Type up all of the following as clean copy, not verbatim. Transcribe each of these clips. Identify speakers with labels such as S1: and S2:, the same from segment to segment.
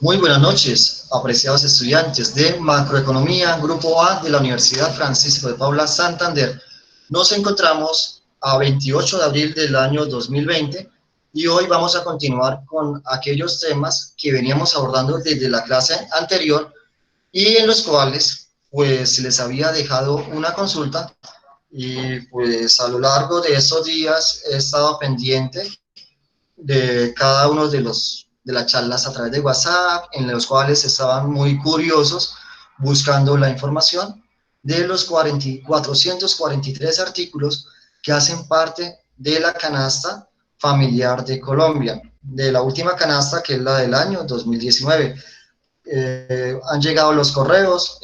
S1: Muy buenas noches, apreciados estudiantes de Macroeconomía, Grupo A de la Universidad Francisco de Paula Santander. Nos encontramos a 28 de abril del año 2020 y hoy vamos a continuar con aquellos temas que veníamos abordando desde la clase anterior y en los cuales pues les había dejado una consulta y pues a lo largo de estos días he estado pendiente de cada uno de las charlas a través de WhatsApp, en los cuales estaban muy curiosos buscando la información de los 443 artículos que hacen parte de la canasta familiar de Colombia, de la última canasta que es la del año 2019. Han llegado los correos,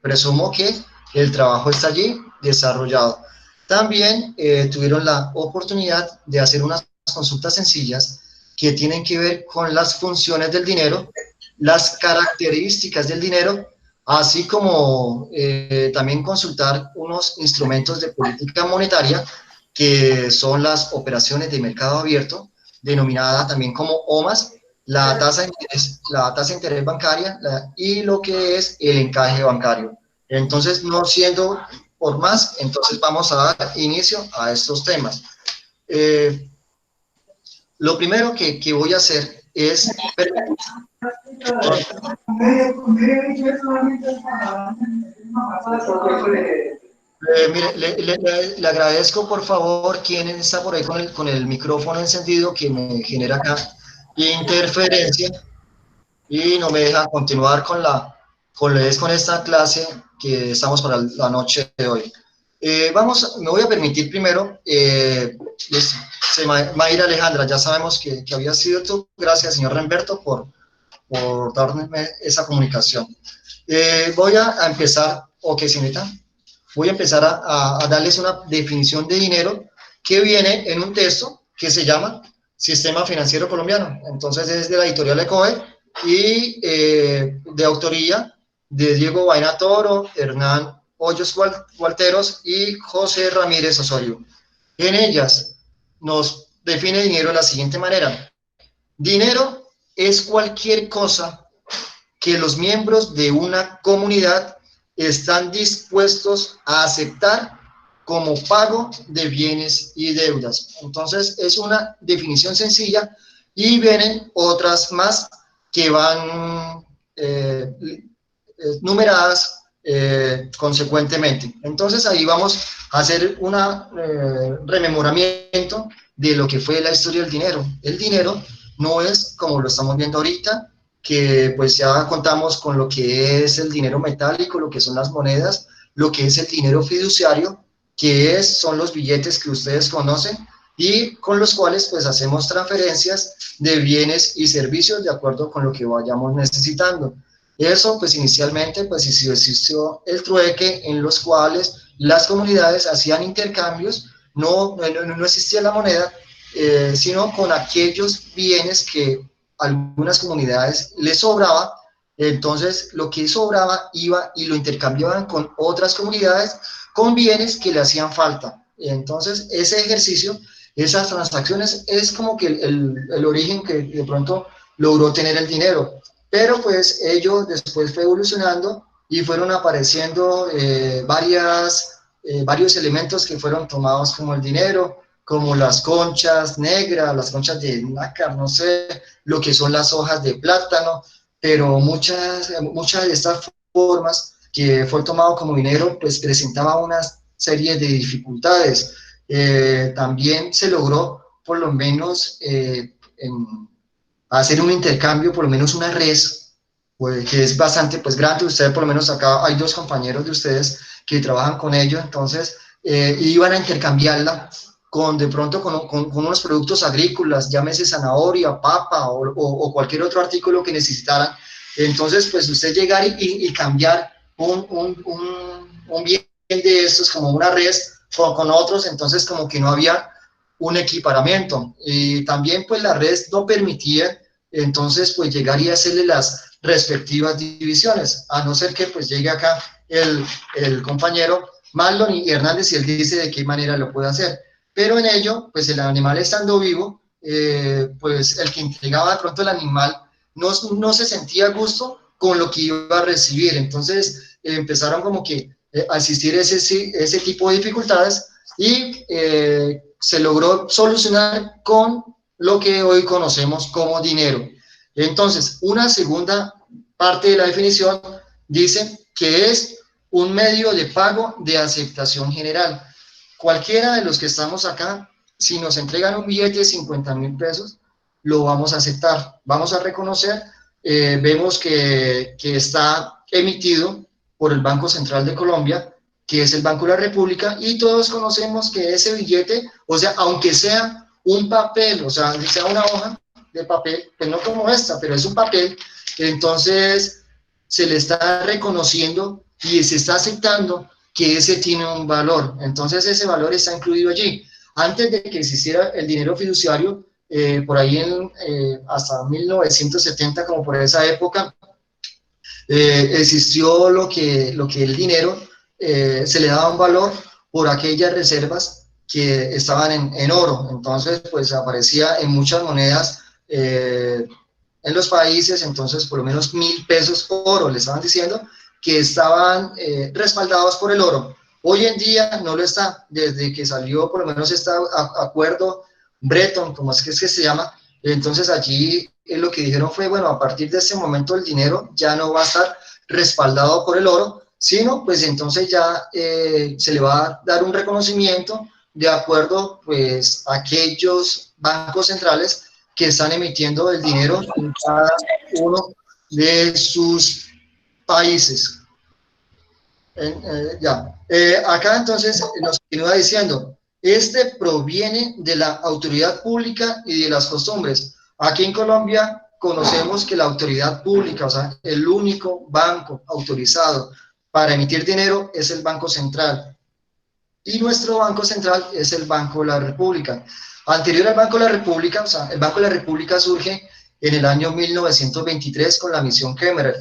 S1: presumo que el trabajo está allí desarrollado. También tuvieron la oportunidad de hacer unas consultas sencillas que tienen que ver con las funciones del dinero, las características del dinero, así como también consultar unos instrumentos de política monetaria que son las operaciones de mercado abierto, denominada también como OMAS, la tasa de interés bancaria y lo que es el encaje bancario. Entonces, no siendo por más, entonces vamos a dar inicio a estos temas. Lo primero que voy a hacer es... mire, le agradezco por favor quien está por ahí con el micrófono encendido que me genera acá interferencia y no me deja continuar con esta clase que estamos para la noche de hoy. Me voy a permitir primero, Mayra Alejandra, ya sabemos que había sido tú. Gracias, señor Remberto, por darme esa comunicación. Voy a empezar, señorita, voy a empezar a darles una definición de dinero que viene en un texto que se llama Sistema Financiero Colombiano. Entonces, es de la editorial ECOE y de autoría de Diego Vaina Toro, Hernán Hoyos Gualteros y José Ramírez Osorio. En ellas nos define dinero de la siguiente manera. Dinero es cualquier cosa que los miembros de una comunidad están dispuestos a aceptar como pago de bienes y deudas. Entonces, es una definición sencilla y vienen otras más que van numeradas consecuentemente. Entonces, ahí vamos a hacer un rememoramiento de lo que fue la historia del dinero. El dinero no es como lo estamos viendo ahorita, que pues ya contamos con lo que es el dinero metálico, lo que son las monedas, lo que es el dinero fiduciario, son los billetes que ustedes conocen y con los cuales pues hacemos transferencias de bienes y servicios de acuerdo con lo que vayamos necesitando. Eso pues inicialmente pues existió el trueque en los cuales las comunidades hacían intercambios, no existía la moneda, sino con aquellos bienes que algunas comunidades les sobraba. Entonces lo que sobraba iba y lo intercambiaban con otras comunidades con bienes que le hacían falta. Entonces ese ejercicio, esas transacciones es como que el origen que de pronto logró tener el dinero, pero pues ello después fue evolucionando y fueron apareciendo varios elementos que fueron tomados como el dinero, como las conchas negras, las conchas de nácar, no sé, lo que son las hojas de plátano, pero muchas de estas formas que fue tomado como dinero, pues presentaba una serie de dificultades. También se logró, por lo menos, hacer un intercambio, por lo menos una res, pues, que es bastante pues, grande. Ustedes, por lo menos acá, hay dos compañeros de ustedes que trabajan con ello, entonces iban a intercambiarla de pronto con unos productos agrícolas, llámese zanahoria, papa o cualquier otro artículo que necesitaran. Entonces, pues usted llegar y cambiar un bien de estos como una res con otros, entonces como que no había un equiparamiento. Y también pues la red no permitía entonces pues llegar y hacerle las respectivas divisiones, a no ser que pues llegue acá el compañero Marlon y Hernández y él dice de qué manera lo puede hacer. Pero en ello, pues el animal estando vivo, pues el que entregaba de pronto el animal no se sentía a gusto con lo que iba a recibir. Entonces empezaron como que a existir ese tipo de dificultades y se logró solucionar con lo que hoy conocemos como dinero. Entonces, una segunda parte de la definición dice que es un medio de pago de aceptación general. Cualquiera de los que estamos acá, si nos entregan un billete de 50,000 pesos, lo vamos a aceptar, vamos a reconocer, vemos que está emitido por el Banco Central de Colombia, que es el Banco de la República, y todos conocemos que ese billete, o sea, aunque sea un papel, o sea, sea una hoja de papel, pues no como esta, pero es un papel, entonces se le está reconociendo y se está aceptando que ese tiene un valor, entonces ese valor está incluido allí. Antes de que existiera el dinero fiduciario, por ahí hasta 1970, como por esa época, existió lo que el dinero se le daba un valor por aquellas reservas que estaban en oro, entonces pues aparecía en muchas monedas en los países, entonces por lo menos 1,000 pesos oro, le estaban diciendo que estaban respaldados por el oro. Hoy en día no lo está, desde que salió por lo menos este acuerdo Bretton, como es que se llama, entonces allí lo que dijeron fue, bueno, a partir de ese momento el dinero ya no va a estar respaldado por el oro, sino pues entonces ya se le va a dar un reconocimiento de acuerdo pues a aquellos bancos centrales que están emitiendo el dinero en cada uno de sus países. Acá entonces nos continúa diciendo, este proviene de la autoridad pública y de las costumbres. Aquí en Colombia conocemos que la autoridad pública, o sea, el único banco autorizado para emitir dinero es el Banco Central. Y nuestro Banco Central es el Banco de la República. Anterior al Banco de la República, o sea, el Banco de la República surge en el año 1923 con la misión Kemmerer.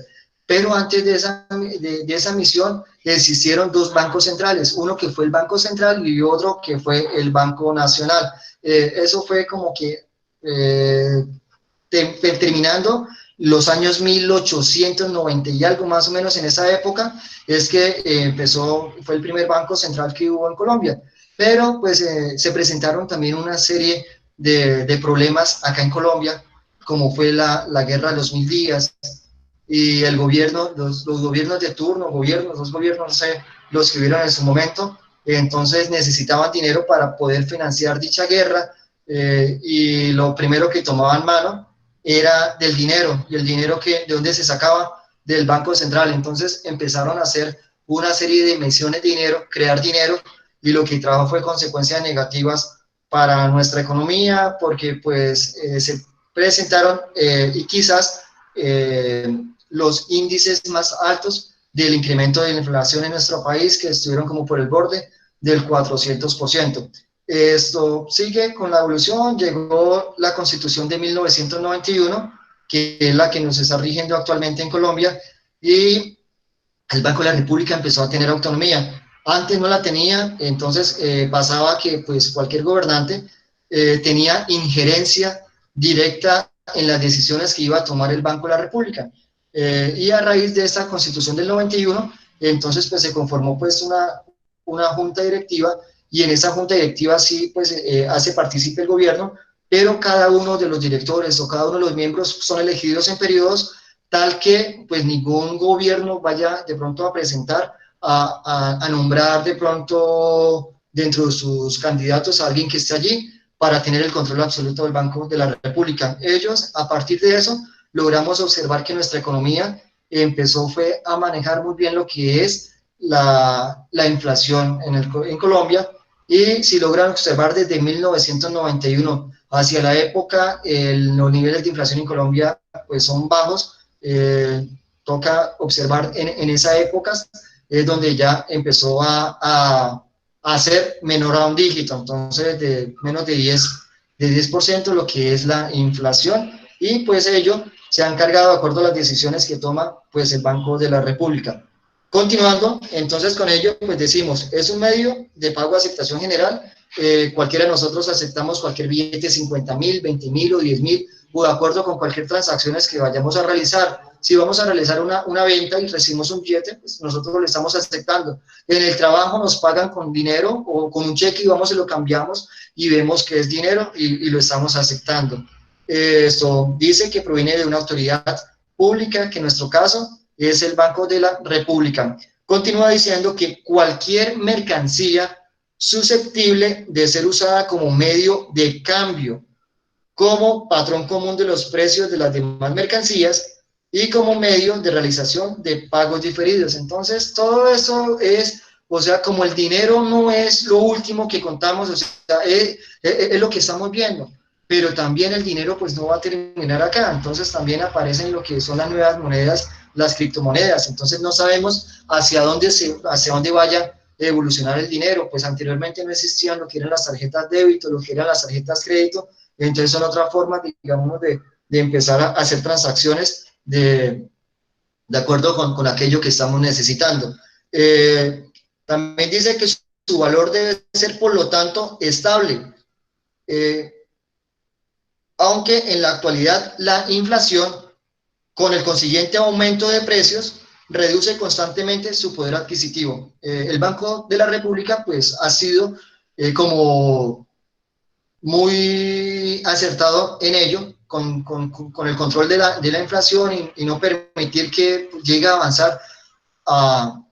S1: Pero antes de esa misión existieron dos bancos centrales, uno que fue el Banco Central y otro que fue el Banco Nacional. Eso fue como que terminando los años 1890 y algo más o menos en esa época, es que fue el primer banco central que hubo en Colombia. Pero pues se presentaron también una serie de problemas acá en Colombia, como fue la guerra de los 1000 días, y el gobierno, los gobiernos de turno, los gobiernos, no sé, los que hubieron en su momento, entonces necesitaban dinero para poder financiar dicha guerra, y lo primero que tomaban mano era del dinero, y el dinero ¿de dónde se sacaba? Del Banco Central. Entonces empezaron a hacer una serie de emisiones de dinero, crear dinero, y lo que trajo fue consecuencias negativas para nuestra economía, porque pues se presentaron y quizás los índices más altos del incremento de la inflación en nuestro país, que estuvieron como por el borde del 400%. Esto sigue con la evolución, llegó la Constitución de 1991, que es la que nos está rigiendo actualmente en Colombia, y el Banco de la República empezó a tener autonomía. Antes no la tenía, entonces pasaba que pues cualquier gobernante tenía injerencia directa en las decisiones que iba a tomar el Banco de la República. Y a raíz de esta Constitución del 91, entonces pues se conformó pues una junta directiva, y en esa junta directiva sí pues hace partícipe el gobierno, pero cada uno de los directores o cada uno de los miembros son elegidos en periodos tal que pues ningún gobierno vaya de pronto a presentar a nombrar de pronto dentro de sus candidatos a alguien que esté allí para tener el control absoluto del Banco de la República. Ellos, a partir de eso, logramos observar que nuestra economía fue a manejar muy bien lo que es la inflación en Colombia, y si logran observar desde 1991 hacia la época, los niveles de inflación en Colombia pues son bajos. Toca observar en esa época es donde ya empezó a ser menor a un dígito, entonces de menos de 10% lo que es la inflación, y pues ello se han cargado de acuerdo a las decisiones que toma pues el Banco de la República. Continuando, entonces con ello, pues decimos, es un medio de pago de aceptación general. Cualquiera de nosotros aceptamos cualquier billete de 50.000, 20.000 o 10.000, o de acuerdo con cualquier transacciones que vayamos a realizar. Si vamos a realizar una venta y recibimos un billete, pues nosotros lo estamos aceptando. En el trabajo nos pagan con dinero o con un cheque y vamos y lo cambiamos y vemos que es dinero y lo estamos aceptando. Esto dice que proviene de una autoridad pública, que en nuestro caso es el Banco de la República. Continúa diciendo que cualquier mercancía susceptible de ser usada como medio de cambio, como patrón común de los precios de las demás mercancías y como medio de realización de pagos diferidos. Entonces, todo eso es, o sea, como el dinero no es lo último que contamos, o sea, es lo que estamos viendo, pero también el dinero pues no va a terminar acá, entonces también aparecen lo que son las nuevas monedas, las criptomonedas, entonces no sabemos hacia dónde vaya a evolucionar el dinero, pues anteriormente no existían lo que eran las tarjetas débito, lo que eran las tarjetas crédito, entonces son otras formas, digamos, de empezar a hacer transacciones de acuerdo con aquello que estamos necesitando. También dice que su valor debe ser, por lo tanto, estable. Aunque en la actualidad la inflación, con el consiguiente aumento de precios, reduce constantemente su poder adquisitivo. El Banco de la República, pues, ha sido como muy acertado en ello, con el control de la inflación y no permitir que llegue a avanzar a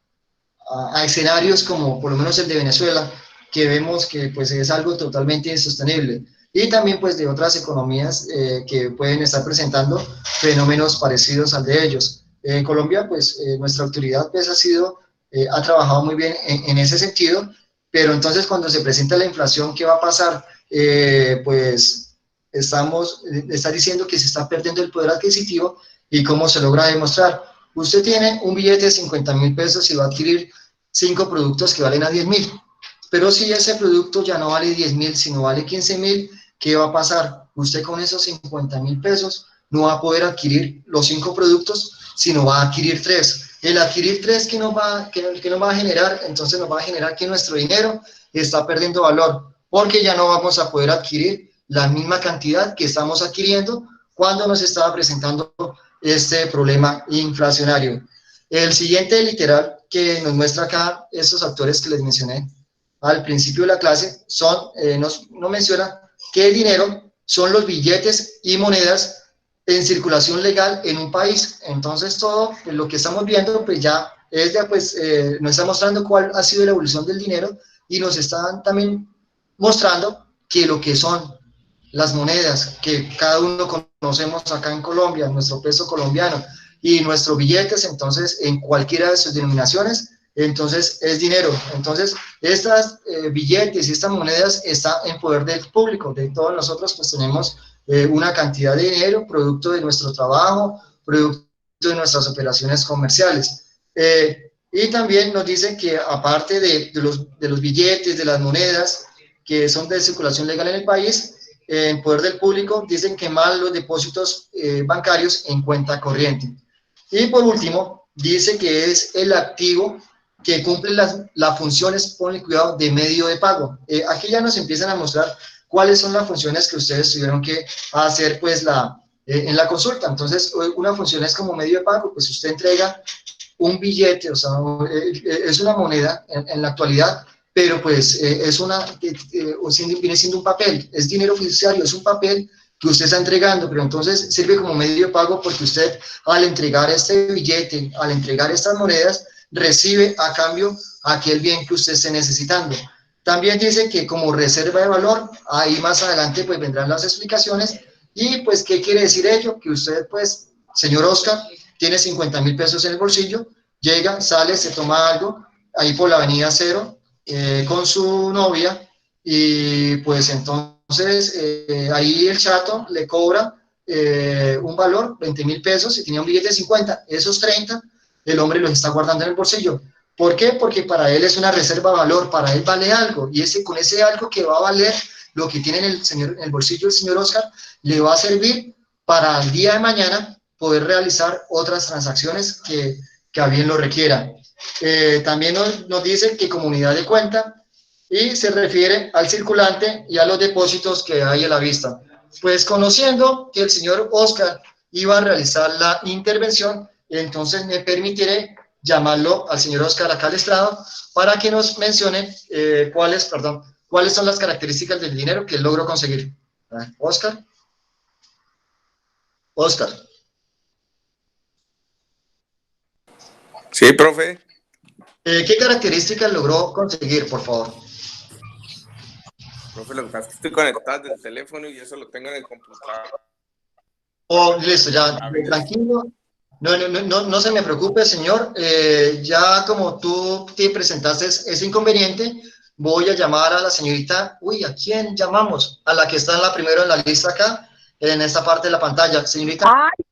S1: escenarios como por lo menos el de Venezuela, que vemos que pues es algo totalmente insostenible. Y también pues de otras economías que pueden estar presentando fenómenos parecidos al de ellos. En Colombia pues nuestra autoridad pues ha trabajado muy bien en ese sentido, pero entonces cuando se presenta la inflación, ¿qué va a pasar? Pues está diciendo que se está perdiendo el poder adquisitivo. ¿Y cómo se logra demostrar? Usted tiene un billete de 50.000 pesos y va a adquirir 5 productos que valen a 10.000. Pero si ese producto ya no vale 10.000, sino vale 15.000, ¿qué va a pasar? Usted con esos 50.000 pesos no va a poder adquirir los 5 productos, sino va a adquirir 3. El adquirir 3 que nos va a generar, entonces nos va a generar que nuestro dinero está perdiendo valor, porque ya no vamos a poder adquirir la misma cantidad que estamos adquiriendo cuando nos estaba presentando este problema inflacionario. El siguiente literal que nos muestra acá estos actores que les mencioné al principio de la clase nos menciona que el dinero son los billetes y monedas en circulación legal en un país. Entonces todo lo que estamos viendo pues ya nos está mostrando cuál ha sido la evolución del dinero y nos están también mostrando que lo que son las monedas que cada uno conocemos acá en Colombia, nuestro peso colombiano y nuestros billetes, entonces en cualquiera de sus denominaciones, entonces es dinero. Entonces estas billetes y estas monedas están en poder del público, de todos nosotros, pues tenemos una cantidad de dinero, producto de nuestro trabajo, producto de nuestras operaciones comerciales. Y también nos dice que aparte de los billetes, de las monedas que son de circulación legal en el país, en poder del público, dicen que más los depósitos bancarios en cuenta corriente. Y por último, dice que es el activo que cumple las funciones, ponle cuidado, de medio de pago. Aquí ya nos empiezan a mostrar cuáles son las funciones que ustedes tuvieron que hacer pues en la consulta. Entonces, una función es como medio de pago, pues usted entrega un billete, o sea, es una moneda en la actualidad, pero pues viene siendo un papel, es dinero fiduciario, es un papel que usted está entregando, pero entonces sirve como medio de pago porque usted al entregar este billete, al entregar estas monedas, recibe a cambio aquel bien que usted esté necesitando. También dice que como reserva de valor, ahí más adelante pues vendrán las explicaciones. Y pues, ¿qué quiere decir ello? Que usted pues, señor Oscar, tiene 50.000 pesos en el bolsillo, llega, sale, se toma algo, ahí por la avenida Cero, con su novia, y pues entonces ahí el chato le cobra un valor, 20.000 pesos, si tenía un billete de 50, esos 30, el hombre los está guardando en el bolsillo. ¿Por qué? Porque para él es una reserva de valor, para él vale algo, y con ese algo que va a valer, lo que tiene en el bolsillo el señor Oscar, le va a servir para el día de mañana poder realizar otras transacciones que a bien lo requiera. También nos dice que como unidad de cuenta y se refiere al circulante y a los depósitos que hay a la vista. Pues conociendo que el señor Oscar iba a realizar la intervención, entonces me permitiré llamarlo al señor Oscar acá al estrado para que nos mencione cuáles son las características del dinero que él logró conseguir. Oscar. Oscar.
S2: Sí, profe.
S1: ¿Qué características logró conseguir, por favor?
S2: Profe, lo que pasa es que estoy conectado desde el teléfono y eso lo tengo en el computador.
S1: Oh, listo, ya,
S2: A ver,
S1: tranquilo. No se me preocupe, señor. Ya como tú te presentaste ese inconveniente, voy a llamar a la señorita. Uy, ¿a quién llamamos? A la que está en la primera en la lista acá, en esta parte de la pantalla. Señorita,
S3: Ay,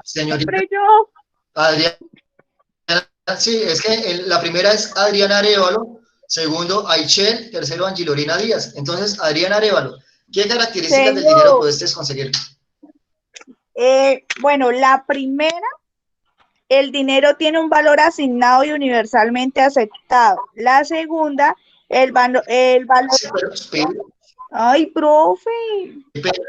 S1: señorita
S3: siempre yo.
S1: Adriana. Sí, es que la primera es Adriana Arevalo, segundo Aichel, tercero Angilorina Díaz. Entonces, Adriana Arevalo, ¿qué características del dinero
S3: Señor,
S1: pudiste conseguir?
S3: bueno, la primera, el dinero tiene un valor asignado y universalmente aceptado. La segunda, el valor.
S1: Sí, pero,
S3: Ay, profe.
S1: pero,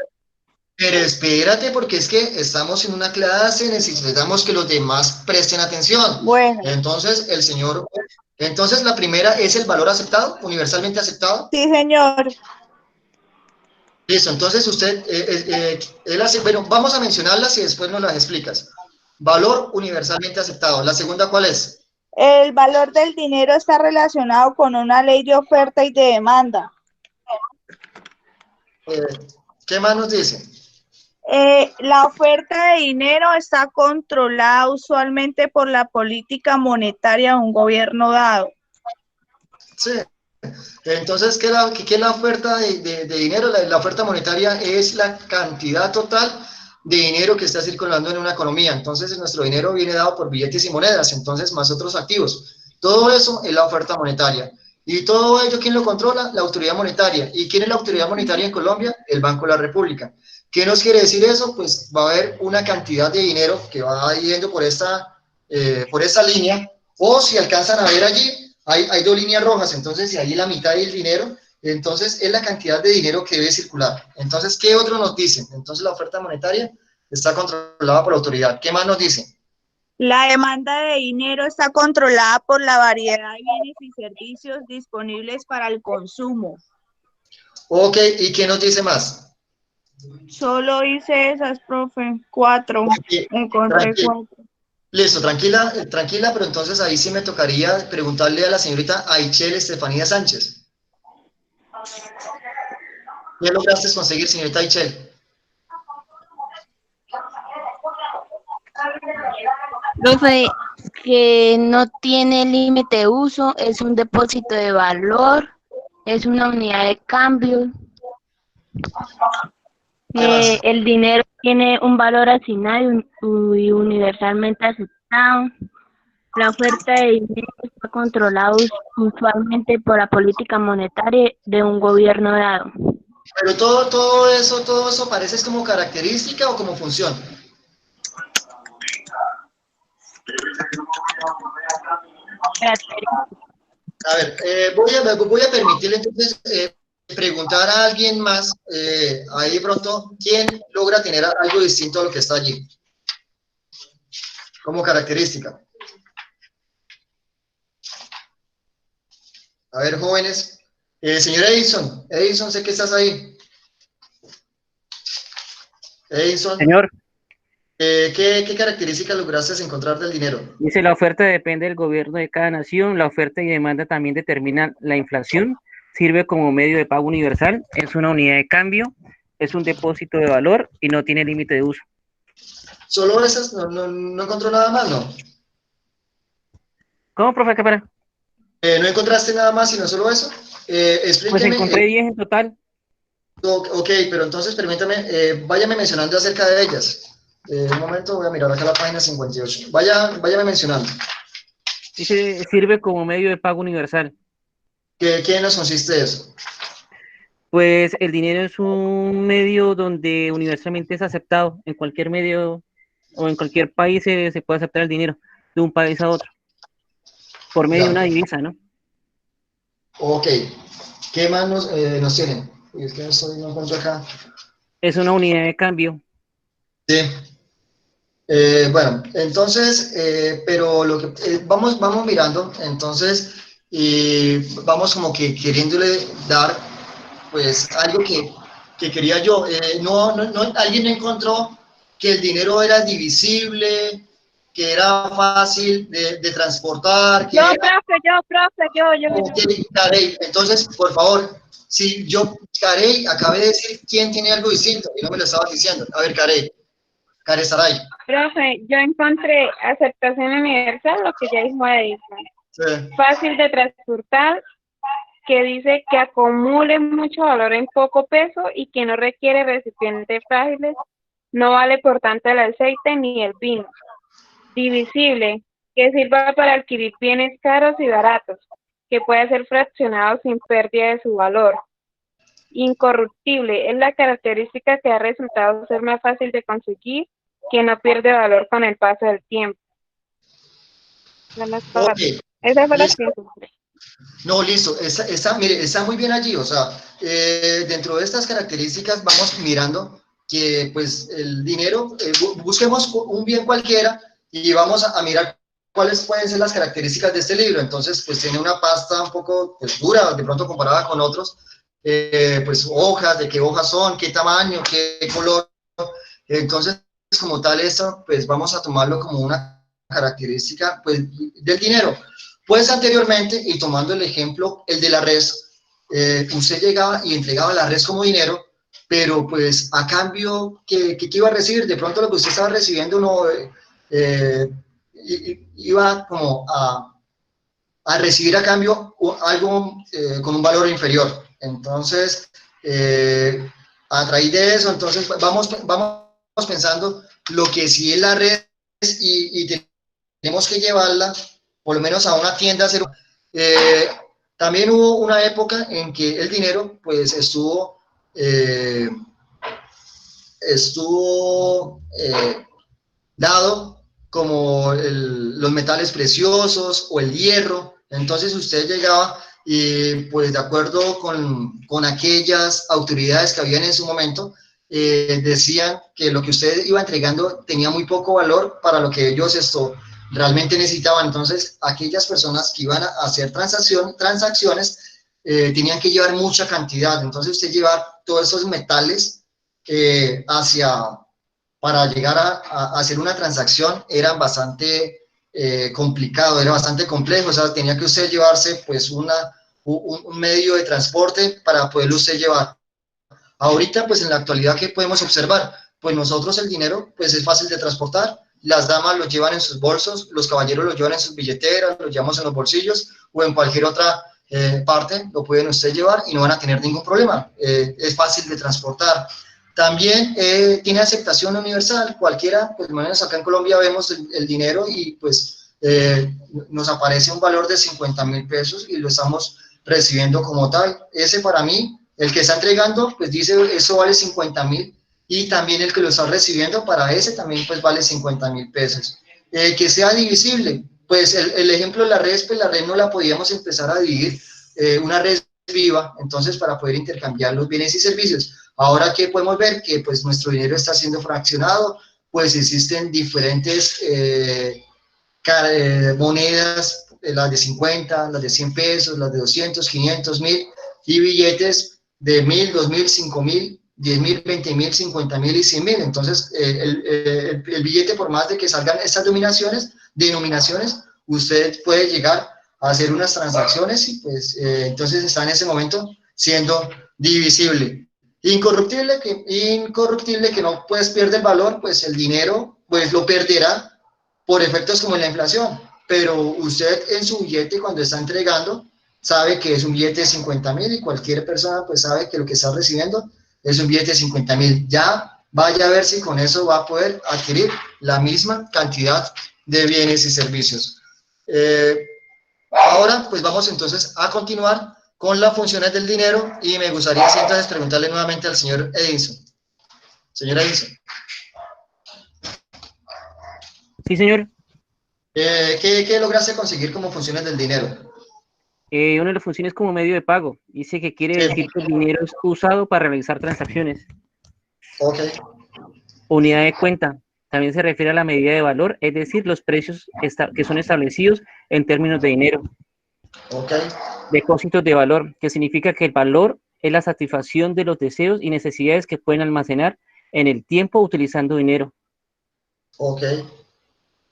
S1: pero espérate, porque es que estamos en una clase, necesitamos que los demás presten atención.
S3: Bueno,
S1: Entonces la primera es el valor aceptado, universalmente aceptado.
S3: sí, señor.
S1: Listo, entonces él hace, bueno, vamos a mencionarlas y después nos las explicas. Valor universalmente aceptado. La segunda, ¿cuál es?
S3: El valor del dinero está relacionado con una ley de oferta y de demanda.
S1: Eh, ¿Qué más nos dice?
S3: La oferta de dinero está controlada usualmente por la política monetaria de un gobierno dado.
S1: Sí. Entonces, ¿qué es la oferta de dinero? La oferta monetaria es la cantidad total de dinero que está circulando en una economía. Entonces, nuestro dinero viene dado por billetes y monedas, entonces más otros activos. Todo eso es la oferta monetaria. Y todo ello, ¿quién lo controla? La autoridad monetaria. ¿Y quién es la autoridad monetaria en Colombia? El Banco de la República. ¿Qué nos quiere decir eso? Pues va a haber una cantidad de dinero que va yendo por esta línea, o si alcanzan a ver allí, hay dos líneas rojas, entonces si ahí la mitad del dinero, entonces es la cantidad de dinero que debe circular. Entonces, ¿qué otro nos dicen? Entonces la oferta monetaria está controlada por la autoridad. ¿Qué más nos dicen?
S3: La demanda de dinero está controlada por la variedad de bienes y servicios disponibles para el consumo.
S1: Ok, ¿y qué nos dice más?
S3: Solo hice esas, profe. 4.
S1: Okay,
S3: Encontré 4.
S1: listo, tranquila, tranquila, pero entonces ahí sí me tocaría preguntarle a la señorita Aichel Estefanía Sánchez. ¿Qué lograste conseguir, señorita Aichel?
S4: Profe, que no tiene límite de uso, es un depósito de valor, es una unidad de cambio,
S1: ¿Qué más?
S4: el dinero tiene un valor asignado y universalmente aceptado. La oferta de dinero está controlada usualmente por la política monetaria de un gobierno dado.
S1: Pero todo eso parece como característica o como función. A ver, voy a permitirle entonces preguntar a alguien más, ahí pronto, quién logra tener algo distinto a lo que está allí, como característica. A ver, jóvenes. Señor Edison, sé que estás ahí. Edison,
S5: Señor,
S1: ¿qué características lograste encontrar del dinero?
S5: dice la oferta depende del gobierno de cada nación, la oferta y demanda también determinan la inflación, sirve como medio de pago universal, es una unidad de cambio, es un depósito de valor y no tiene límite de uso.
S1: ¿Solo esas? No encontró nada más, no?
S5: ¿Cómo, profe? ¿Qué para?
S1: ¿No encontraste nada más sino solo eso?
S5: Pues
S1: Explíqueme.
S5: encontré 10 en total.
S1: Ok, pero entonces permítame, váyame mencionando acerca de ellas. Un momento, voy a mirar acá la página 58. Váyame mencionando.
S5: Dice, sirve como medio de pago universal.
S1: ¿Qué nos consiste eso?
S5: Pues el dinero es un medio donde universalmente es aceptado. En cualquier medio o en cualquier país se puede aceptar el dinero de un país a otro. por medio de
S1: Ya.
S5: una divisa, ¿no?
S1: Ok. ¿Qué más nos tienen? Uy, es que no encuentro acá.
S5: Es una unidad de cambio.
S1: Sí. Bueno, entonces, pero lo que vamos mirando, entonces, y vamos como que queriéndole dar, pues, algo que quería yo. Alguien no encontró que el dinero era divisible, que era fácil de transportar, que
S4: Yo,
S1: era.
S4: profe,
S1: Ok, Carey, entonces, por favor, si yo, Carey, acabé de decir quién tiene algo distinto y no me lo estaba diciendo. A ver, Carey Saray.
S4: Profe, yo encontré aceptación universal, lo que ya dijo Edison.
S1: Sí.
S4: Fácil de transportar, que dice que acumule mucho valor en poco peso y que no requiere recipientes frágiles, no vale por tanto el aceite ni el vino. Divisible, que sirva para adquirir bienes caros y baratos, que pueda ser fraccionado sin pérdida de su valor. Incorruptible, es la característica que ha resultado ser más fácil de conseguir, que no pierde valor con el paso del tiempo.
S1: Ok,
S4: Esa fue la
S1: listo.
S4: que encontré.
S1: No, listo. Mire, está muy bien allí. O sea, dentro de estas características vamos mirando que pues el dinero, busquemos un bien cualquiera y vamos a mirar cuáles pueden ser las características de este libro. Entonces, pues tiene una pasta un poco pues, dura, de pronto comparada con otros, pues hojas, de qué hojas son, qué tamaño, qué color. Entonces, como tal, esto, pues vamos a tomarlo como una característica pues, del dinero. Pues anteriormente, y tomando el ejemplo, el de la res, usted llegaba y entregaba la res como dinero, pero pues a cambio, ¿qué iba a recibir? De pronto lo que usted estaba recibiendo no iba como a recibir a cambio algo con un valor inferior. Entonces, a raíz de eso, entonces vamos pensando lo que sí es la red y tenemos que llevarla por lo menos a una tienda. También hubo una época en que el dinero pues estuvo dado como los metales preciosos o el hierro. Entonces usted llegaba y pues de acuerdo con aquellas autoridades que habían en su momento, decían que lo que usted iba entregando tenía muy poco valor para lo que ellos realmente necesitaban. Entonces aquellas personas que iban a hacer transacciones tenían que llevar mucha cantidad. Entonces usted llevar todos esos metales para llegar a hacer una transacción era bastante complicado, era bastante complejo. O sea, tenía que usted llevarse pues un medio de transporte para poderlo usted llevar. Ahorita, pues en la actualidad, ¿qué podemos observar? Pues nosotros el dinero, pues es fácil de transportar. Las damas lo llevan en sus bolsos, los caballeros lo llevan en sus billeteras, lo llevamos en los bolsillos o en cualquier otra parte, lo pueden usted llevar y no van a tener ningún problema. Es fácil de transportar. También tiene aceptación universal. Cualquiera, pues menos acá en Colombia vemos el dinero y pues nos aparece un valor de 50.000 pesos y lo estamos recibiendo como tal. Ese para mí, el que está entregando, pues dice eso vale 50.000 y también el que lo está recibiendo para ese también pues vale 50.000 pesos. Que sea divisible, pues el ejemplo de la red, pues la red no la podíamos empezar a dividir, una red viva, entonces para poder intercambiar los bienes y servicios. Ahora que podemos ver que pues nuestro dinero está siendo fraccionado, pues existen diferentes monedas, las de 50, las de 100 pesos, las de 200, 500, 1000 y billetes de 1000, 2000, 5000, 10.000, 20.000, 50.000 y 100.000. Entonces, el billete, por más de que salgan estas denominaciones, usted puede llegar a hacer unas transacciones y pues entonces está en ese momento siendo divisible. Incorruptible que no puedes perder el valor, pues el dinero pues lo perderá por efectos como en la inflación, pero usted en su billete cuando está entregando sabe que es un billete de 50.000 y cualquier persona pues sabe que lo que está recibiendo es un billete de 50.000. Ya vaya a ver si con eso va a poder adquirir la misma cantidad de bienes y servicios. Ahora pues vamos entonces a continuar con las funciones del dinero y me gustaría entonces preguntarle nuevamente al señor Edinson. Señor Edinson.
S5: Sí, señor.
S1: ¿Qué lograste conseguir como funciones del dinero?
S5: Una de las funciones como medio de pago. Dice que quiere
S1: Sí.
S5: decir que el dinero es usado para realizar transacciones.
S1: Ok,
S5: Unidad de cuenta. También se refiere a la medida de valor, es decir, los precios que son establecidos en términos de dinero.
S1: ok,
S5: Depósitos de valor, que significa que el valor es la satisfacción de los deseos y necesidades que pueden almacenar en el tiempo utilizando dinero.
S1: ok,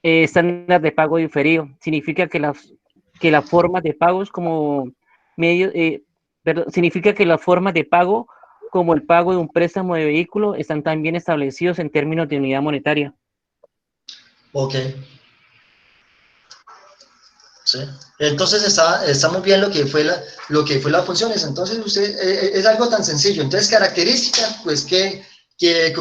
S5: Estándar de pago diferido, significa que las formas de pagos como medio, significa que las formas de pago como el pago de un préstamo de vehículo están también establecidos en términos de unidad monetaria.
S1: ok. Sí. Entonces está muy bien lo que fue las funciones. Entonces usted es algo tan sencillo. Entonces características, pues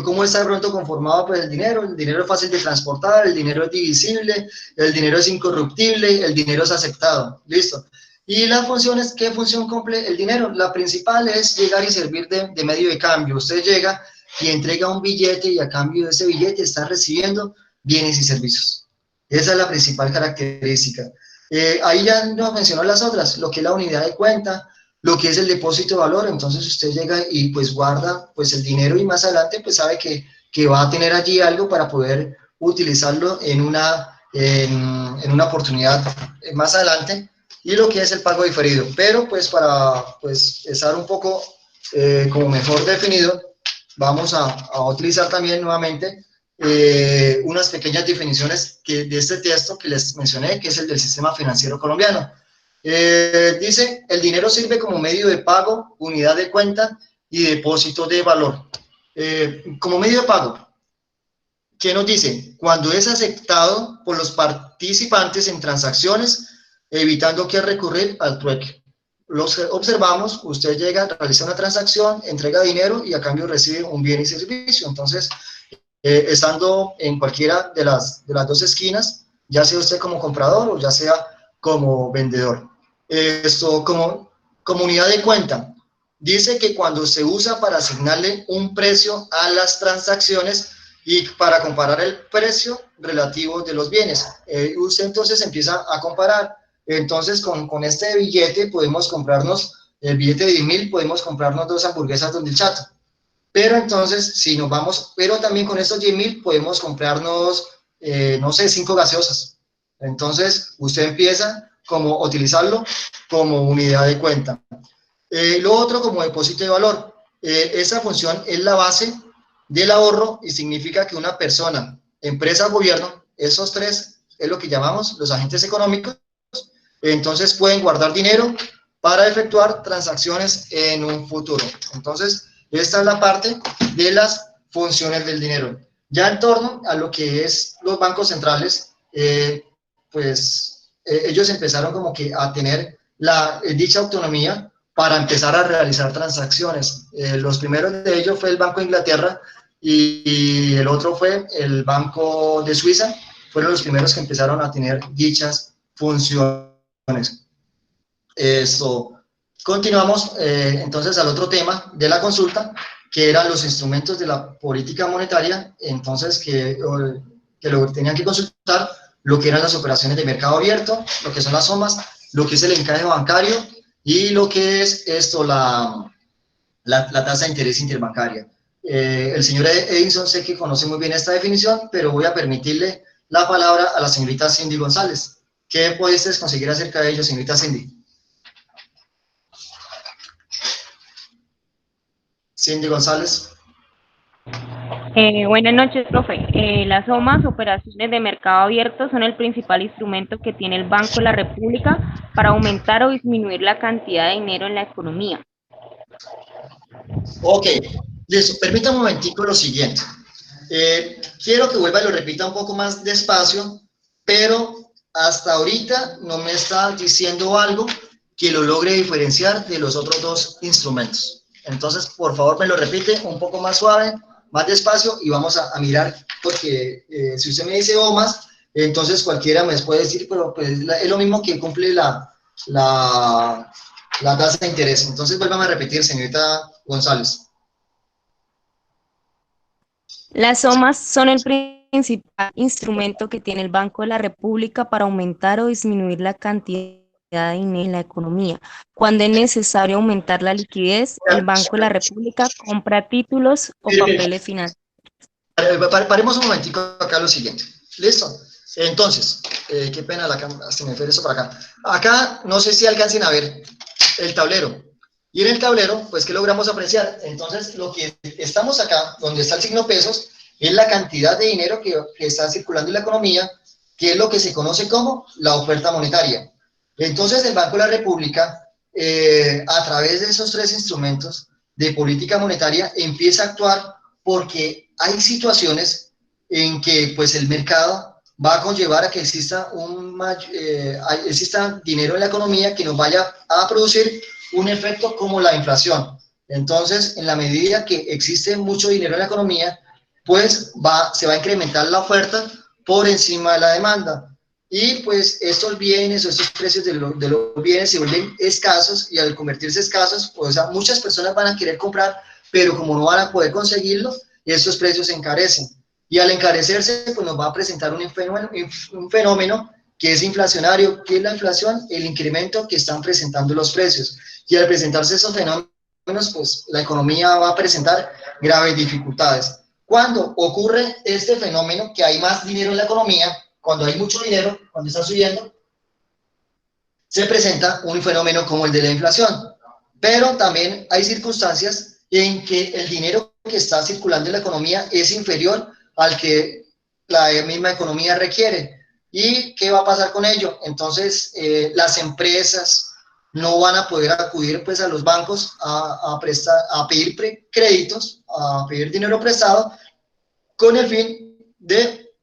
S1: cómo está de pronto conformado pues el dinero es fácil de transportar, el dinero es divisible, el dinero es incorruptible, el dinero es aceptado. Listo. Y las funciones, ¿qué función cumple el dinero? La principal es llegar y servir de medio de cambio. Usted llega y entrega un billete y a cambio de ese billete está recibiendo bienes y servicios. Esa es la principal característica. Ahí ya nos mencionó las otras, lo que es la unidad de cuenta, lo que es el depósito de valor. Entonces usted llega y pues guarda pues el dinero y más adelante pues sabe que va a tener allí algo para poder utilizarlo en una oportunidad más adelante. Y lo que es el pago diferido, pero pues para pues estar un poco como mejor definido, vamos a utilizar también nuevamente unas pequeñas definiciones de este texto que les mencioné, que es el del sistema financiero colombiano. Dice, el dinero sirve como medio de pago, unidad de cuenta y depósito de valor. Como medio de pago, ¿qué nos dice? Cuando es aceptado por los participantes en transacciones, evitando que recurrir al trueque. Los observamos, usted llega, realiza una transacción, entrega dinero y a cambio recibe un bien y servicio. Entonces, estando en cualquiera de las dos esquinas, ya sea usted como comprador o ya sea como vendedor. Esto como unidad de cuenta. Dice que cuando se usa para asignarle un precio a las transacciones y para comparar el precio relativo de los bienes. Usted entonces empieza a comparar. Entonces con este billete podemos comprarnos, el billete de 10.000, podemos comprarnos 2 hamburguesas Don Del Chato. Pero entonces, si nos vamos, pero también con estos 10.000 podemos comprarnos, no sé, 5 gaseosas. Entonces, usted empieza como utilizarlo como unidad de cuenta. Lo otro como depósito de valor. Esa función es la base del ahorro y significa que una persona, empresa, gobierno, esos tres es lo que llamamos los agentes económicos, entonces pueden guardar dinero para efectuar transacciones en un futuro. Entonces, esta es la parte de las funciones del dinero. Ya en torno a lo que es los bancos centrales, ellos empezaron como que a tener dicha autonomía para empezar a realizar transacciones. Los primeros de ellos fue el Banco de Inglaterra y el otro fue el Banco de Suiza. Fueron los primeros que empezaron a tener dichas funciones. Esto. Continuamos entonces al otro tema de la consulta, que eran los instrumentos de la política monetaria, entonces que lo tenían que consultar, lo que eran las operaciones de mercado abierto, lo que son las SOMAS, lo que es el encaje bancario y lo que es la tasa de interés interbancaria. El señor Edison sé que conoce muy bien esta definición, pero voy a permitirle la palabra a la señorita Cindy González. ¿Qué puedes conseguir acerca de ello, señorita Cindy? Cindy González.
S4: Buenas noches, profe. Las SOMAS, operaciones de mercado abierto, son el principal instrumento que tiene el Banco de la República para aumentar o disminuir la cantidad de dinero en la economía.
S1: Ok, listo. Permítame un momentico lo siguiente. Quiero que vuelva y lo repita un poco más despacio, pero hasta ahorita no me está diciendo algo que lo logre diferenciar de los otros dos instrumentos. Entonces, por favor, me lo repite un poco más suave, más despacio y vamos a mirar, porque si usted me dice OMAS, entonces cualquiera me puede decir, pero pues, es lo mismo que cumple la tasa de interés. Entonces, vuélvame a repetir, señorita González.
S4: Las SOMAS son el
S6: principal instrumento que tiene el Banco de la República para aumentar o disminuir la cantidad de dinero en la economía. Cuando es necesario aumentar la liquidez, el Banco de la República compra títulos o papeles financieros.
S1: Paremos un momentico acá lo siguiente. ¿Listo? Entonces, qué pena, se me fue eso para acá. Acá, no sé si alcancen a ver el tablero. Y en el tablero, pues, ¿qué logramos apreciar? Entonces, lo que estamos acá, donde está el signo pesos, es la cantidad de dinero que está circulando en la economía, que es lo que se conoce como la oferta monetaria. Entonces, el Banco de la República, a través de esos tres instrumentos de política monetaria, empieza a actuar porque hay situaciones en que, pues, el mercado va a conllevar a que exista dinero en la economía que nos vaya a producir un efecto como la inflación. Entonces, en la medida que existe mucho dinero en la economía, pues se va a incrementar la oferta por encima de la demanda. Y pues estos bienes o estos precios de los bienes se vuelven escasos, y al convertirse escasos, pues muchas personas van a querer comprar, pero como no van a poder conseguirlo, estos precios se encarecen. Y al encarecerse, pues nos va a presentar un fenómeno que es inflacionario. ¿Qué es la inflación? El incremento que están presentando los precios. Y al presentarse esos fenómenos, pues la economía va a presentar graves dificultades. Cuando ocurre este fenómeno, que hay más dinero en la economía, cuando hay mucho dinero, cuando está subiendo, se presenta un fenómeno como el de la inflación. Pero también hay circunstancias en que el dinero que está circulando en la economía es inferior al que la misma economía requiere. ¿Y qué va a pasar con ello? Entonces, las empresas no van a poder acudir, pues, a los bancos a pedir créditos, a pedir dinero prestado, con el fin de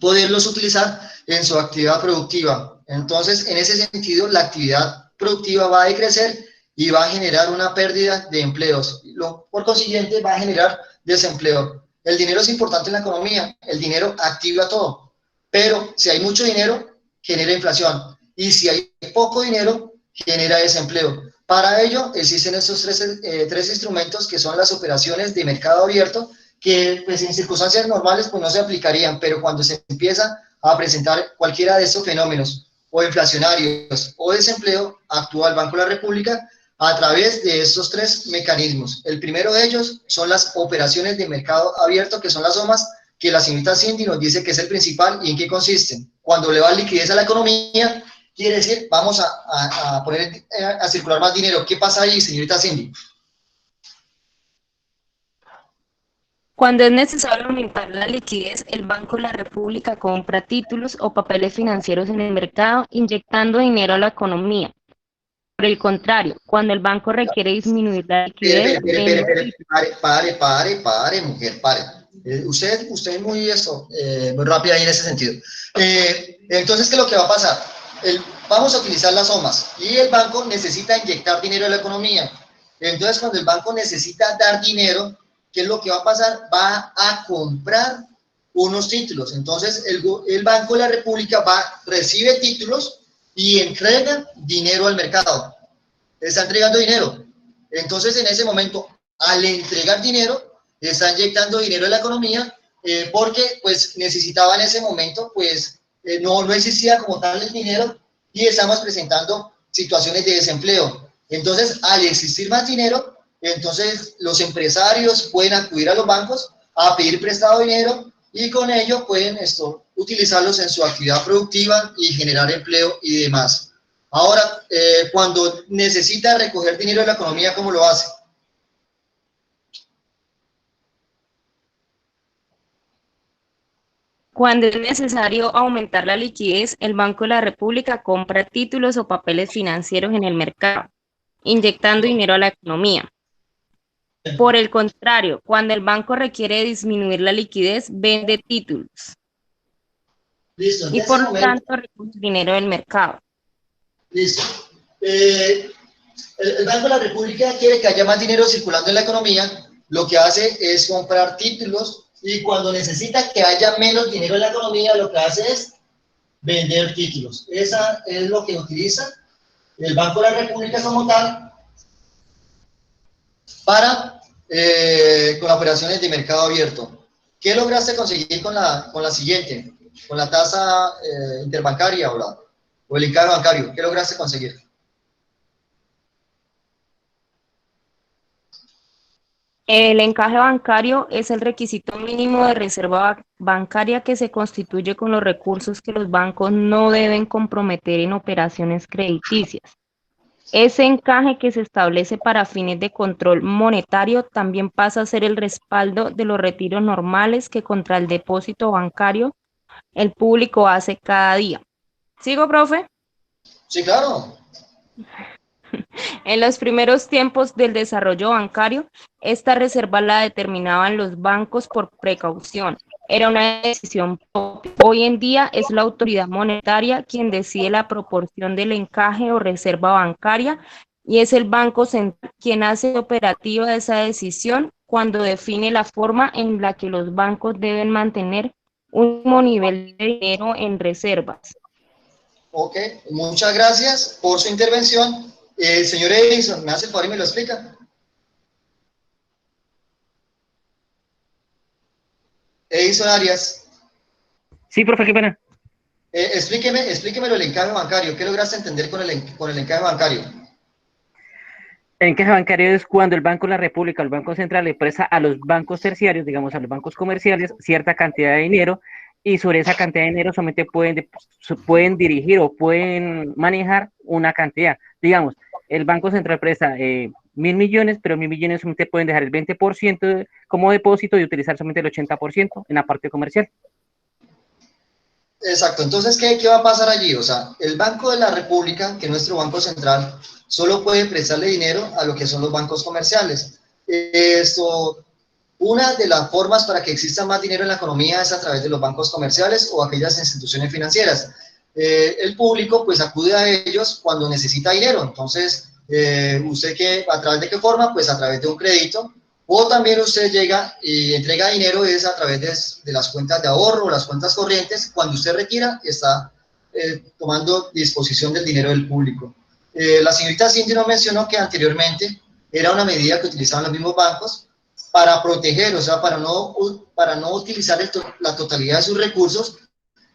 S1: poderlos utilizar en su actividad productiva. Entonces, en ese sentido, la actividad productiva va a decrecer y va a generar una pérdida de empleos. Por consiguiente, va a generar desempleo. El dinero es importante en la economía, el dinero activa todo, pero si hay mucho dinero, genera inflación, y si hay poco dinero, genera desempleo. Para ello, existen estos tres instrumentos, que son las operaciones de mercado abierto, que, pues, en circunstancias normales, pues, no se aplicarían, pero cuando se empieza a presentar cualquiera de estos fenómenos, o inflacionarios o desempleo, actúa el Banco de la República a través de estos tres mecanismos. El primero de ellos son las operaciones de mercado abierto, que son las OMAs, que la señorita Cindy nos dice que es el principal. ¿Y en qué consisten? Cuando le va liquidez a la economía, quiere decir, vamos a poner a circular más dinero. ¿Qué pasa ahí, señorita Cindy?
S6: Cuando es necesario aumentar la liquidez, el Banco de la República compra títulos o papeles financieros en el mercado, inyectando dinero a la economía. Por el contrario, cuando el banco requiere disminuir la liquidez,
S1: Pare, mujer, pare. Usted es muy rápida ahí en ese sentido. Entonces, ¿qué es lo que va a pasar? Vamos a utilizar las OMAs, y el banco necesita inyectar dinero a la economía. Entonces, cuando el banco necesita dar dinero, ¿qué es lo que va a pasar? Va a comprar unos títulos. Entonces, el Banco de la República recibe títulos y entrega dinero al mercado. Está entregando dinero. Entonces, en ese momento, al entregar dinero, está inyectando dinero en la economía, porque, pues, necesitaba en ese momento, pues, no existía como tal el dinero, y estamos presentando situaciones de desempleo. Entonces, al existir más dinero, entonces los empresarios pueden acudir a los bancos a pedir prestado dinero, y con ello pueden utilizarlos en su actividad productiva y generar empleo y demás. Ahora, cuando necesita recoger dinero de la economía, ¿cómo lo hace?
S6: Cuando es necesario aumentar la liquidez, el Banco de la República compra títulos o papeles financieros en el mercado, inyectando dinero a la economía. Por el contrario, cuando el banco requiere disminuir la liquidez, vende títulos.
S1: Listo.
S6: Y por lo tanto, recoge dinero del mercado.
S1: Listo. El Banco de la República quiere que haya más dinero circulando en la economía. Lo que hace es comprar títulos, y cuando necesita que haya menos dinero en la economía, lo que hace es vender títulos. Esa es lo que utiliza el Banco de la República como tal para con operaciones de mercado abierto. ¿Qué lograste conseguir con la siguiente? Con la tasa interbancaria o el encaje bancario. ¿Qué lograste conseguir?
S6: El encaje bancario es el requisito mínimo de reserva bancaria que se constituye con los recursos que los bancos no deben comprometer en operaciones crediticias. Ese encaje que se establece para fines de control monetario también pasa a ser el respaldo de los retiros normales que contra el depósito bancario el público hace cada día. ¿Sigo, profe?
S1: Sí, claro.
S6: En los primeros tiempos del desarrollo bancario, esta reserva la determinaban los bancos por precaución. Era una decisión propia. Hoy en día es la autoridad monetaria quien decide la proporción del encaje o reserva bancaria y es el Banco Central quien hace operativa esa decisión cuando define la forma en la que los bancos deben mantener un mismo nivel de dinero en reservas.
S1: Ok, muchas gracias por su intervención. Señor Edison, ¿me hace el favor y me lo explica? Edison Arias,
S5: Sí, profe, qué pena.
S1: explíquemelo el encaje bancario. ¿Qué lograste entender con el encaje bancario?
S5: El encaje bancario es cuando el Banco de la República, el Banco Central, le presta a los bancos terciarios, digamos a los bancos comerciales, cierta cantidad de dinero y sobre esa cantidad de dinero solamente pueden dirigir o pueden manejar una cantidad. Digamos, el Banco Central presta 1.000 millones, pero 1.000 millones solamente pueden dejar el 20% como depósito y utilizar solamente el 80% en la parte comercial.
S1: Exacto, entonces, ¿qué va a pasar allí? O sea, el Banco de la República, que es nuestro Banco Central, solo puede prestarle dinero a lo que son los bancos comerciales. Una de las formas para que exista más dinero en la economía es a través de los bancos comerciales o aquellas instituciones financieras. El público pues acude a ellos cuando necesita dinero, entonces, ¿a través de qué forma? Pues a través de un crédito, o también usted llega y entrega dinero es a través de las cuentas de ahorro o las cuentas corrientes. Cuando usted retira, está tomando disposición del dinero del público. La señorita Cindy nos mencionó que anteriormente era una medida que utilizaban los mismos bancos para proteger, o sea, para no utilizar la totalidad de sus recursos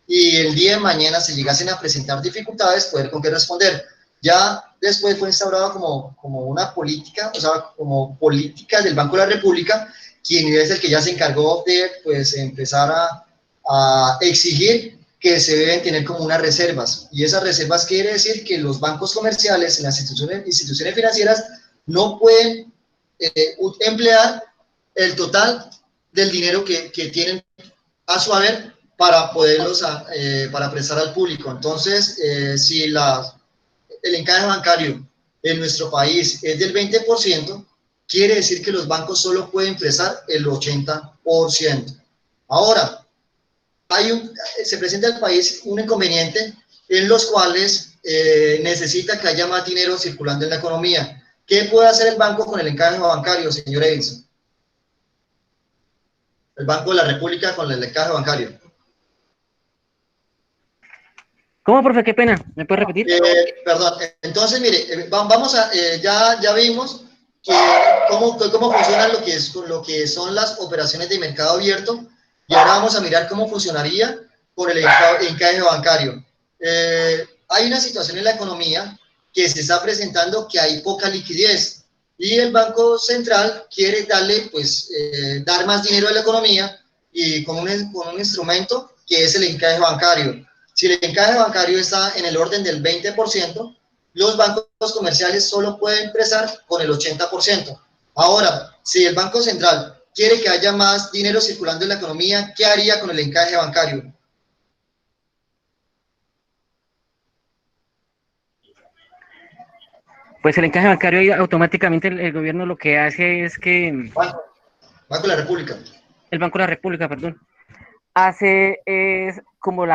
S1: y el día de mañana se llegasen a presentar dificultades, poder con qué responder. Ya después fue instaurada como una política, o sea, como política del Banco de la República, quien es el que ya se encargó de pues, empezar a exigir que se deben tener como unas reservas. Y esas reservas quiere decir que los bancos comerciales, en las instituciones financieras, no pueden emplear el total del dinero que tienen a su haber para poderlos para prestar al público. Entonces, si el encaje bancario en nuestro país es del 20%, quiere decir que los bancos solo pueden prestar el 80%. Ahora, se presenta al país un inconveniente en los cuales necesita que haya más dinero circulando en la economía. ¿Qué puede hacer el banco con el encaje bancario, señor Edison? El Banco de la República con el encaje bancario.
S5: ¿Cómo, profe? Qué pena. ¿Me puede repetir?
S1: Perdón. Entonces, mire, vamos a, ya vimos cómo funciona lo que son las operaciones de mercado abierto y ahora vamos a mirar cómo funcionaría con el encaje bancario. Hay una situación en la economía que se está presentando que hay poca liquidez y el Banco Central quiere dar más dinero a la economía y con un instrumento que es el encaje bancario. Si el encaje bancario está en el orden del 20%, los bancos comerciales solo pueden prestar con el 80%. Ahora, si el Banco Central quiere que haya más dinero circulando en la economía, ¿qué haría con el encaje bancario?
S5: Pues el encaje bancario automáticamente el gobierno lo que hace es que
S1: Banco de la República.
S5: el Banco de la República, perdón, hace es como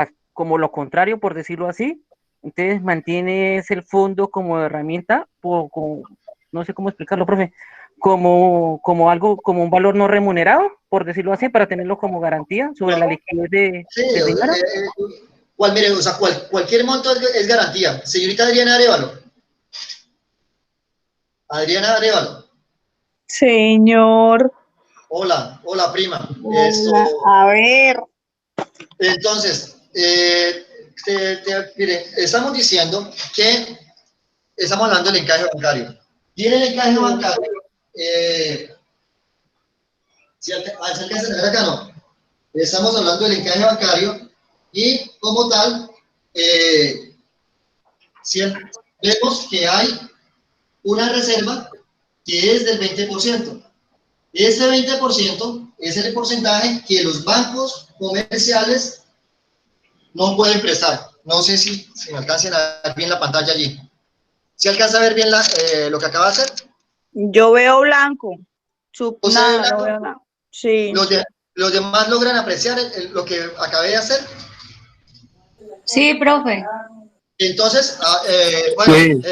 S5: lo contrario, por decirlo así. Entonces mantiene el fondo como herramienta, no sé cómo explicarlo, profe, como algo, como un valor no remunerado, por decirlo así, para tenerlo como garantía sobre la liquidez del dinero.
S1: Mire, o sea, cualquier monto es garantía. Señorita Adriana Arévalo. Adriana Arévalo.
S3: Señor.
S1: Hola, hola prima.
S3: A ver.
S1: Entonces, mire, estamos diciendo que estamos hablando del encaje bancario. Y en el encaje bancario, si alcanza a ver acá, no. Estamos hablando del encaje bancario y como tal, vemos que hay una reserva que es del 20%. Este 20% es el porcentaje que los bancos comerciales no pueden prestar. No sé si me alcancen a ver bien la pantalla allí. ¿Se alcanza a ver bien lo que acaba de hacer?
S3: Yo veo blanco.
S1: ¿Usted ve
S3: Nada,
S1: blanco?
S3: no veo nada. Sí.
S1: ¿Los demás logran apreciar lo que acabé de hacer?
S7: Sí, profe.
S1: Entonces, bueno,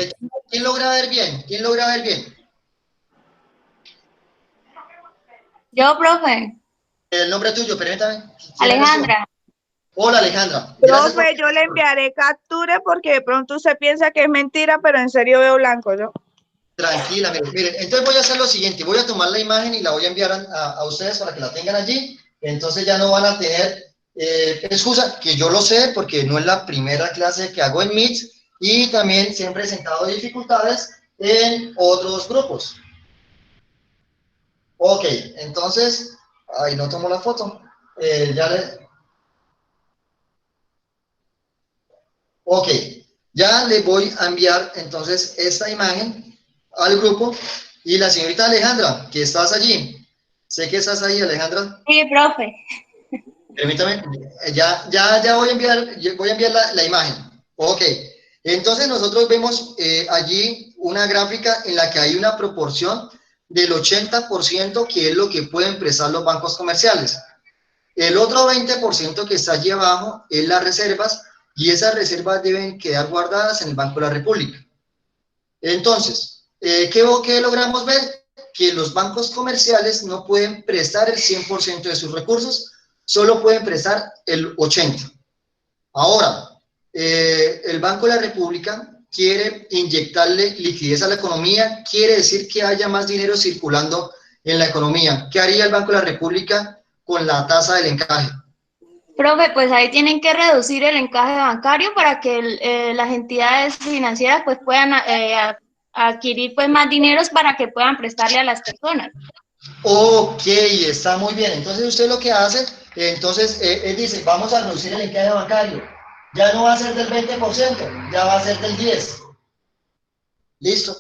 S1: ¿quién logra ver bien? ¿Quién logra ver bien?
S7: Yo, profe.
S1: El nombre tuyo, permítame. ¿Quién eres tú?
S7: Alejandra.
S1: Hola, Alejandra. Gracias
S3: Profe, yo le enviaré capture porque de pronto usted piensa que es mentira, pero en serio veo blanco yo.
S1: Tranquila, mire, entonces voy a hacer lo siguiente, voy a tomar la imagen y la voy a enviar a ustedes para que la tengan allí, entonces ya no van a tener excusa, que yo lo sé porque no es la primera clase que hago en Meet y también se han presentado dificultades en otros grupos. Ok, entonces, ahí no tomo la foto, ok, ya le voy a enviar entonces esta imagen al grupo y la señorita Alejandra, que estás allí, sé que estás ahí, Alejandra.
S7: Sí, profe.
S1: Permítame, ya voy a enviar la imagen. Ok, entonces nosotros vemos allí una gráfica en la que hay una proporción del 80% que es lo que pueden prestar los bancos comerciales. El otro 20% que está allí abajo es las reservas y esas reservas deben quedar guardadas en el Banco de la República. Entonces, ¿qué logramos ver? Que los bancos comerciales no pueden prestar el 100% de sus recursos, solo pueden prestar el 80%. Ahora, el Banco de la República quiere inyectarle liquidez a la economía, quiere decir que haya más dinero circulando en la economía. ¿Qué haría el Banco de la República con la tasa del encaje?
S7: Profe, pues ahí tienen que reducir el encaje bancario para que las entidades financieras pues puedan adquirir pues más dineros para que puedan prestarle a las personas.
S1: Ok, está muy bien. Entonces usted lo que hace, entonces él dice, vamos a reducir el encaje bancario. Ya no va a ser del 20%, ya va a ser del 10%. Listo.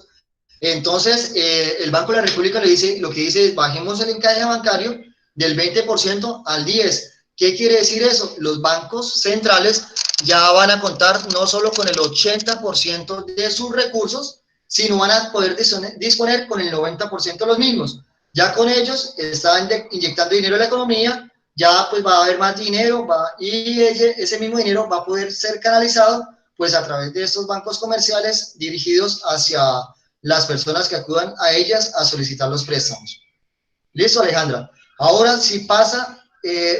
S1: Entonces el Banco de la República le dice, lo que dice es, bajemos el encaje bancario del 20% al 10%. ¿Qué quiere decir eso? Los bancos centrales ya van a contar no solo con el 80% de sus recursos, sino van a poder disponer con el 90% de los mismos. Ya con ellos están inyectando dinero a la economía, ya pues va a haber más dinero y ese mismo dinero va a poder ser canalizado pues a través de estos bancos comerciales dirigidos hacia las personas que acudan a ellas a solicitar los préstamos. Listo, Alejandra. Ahora, si pasa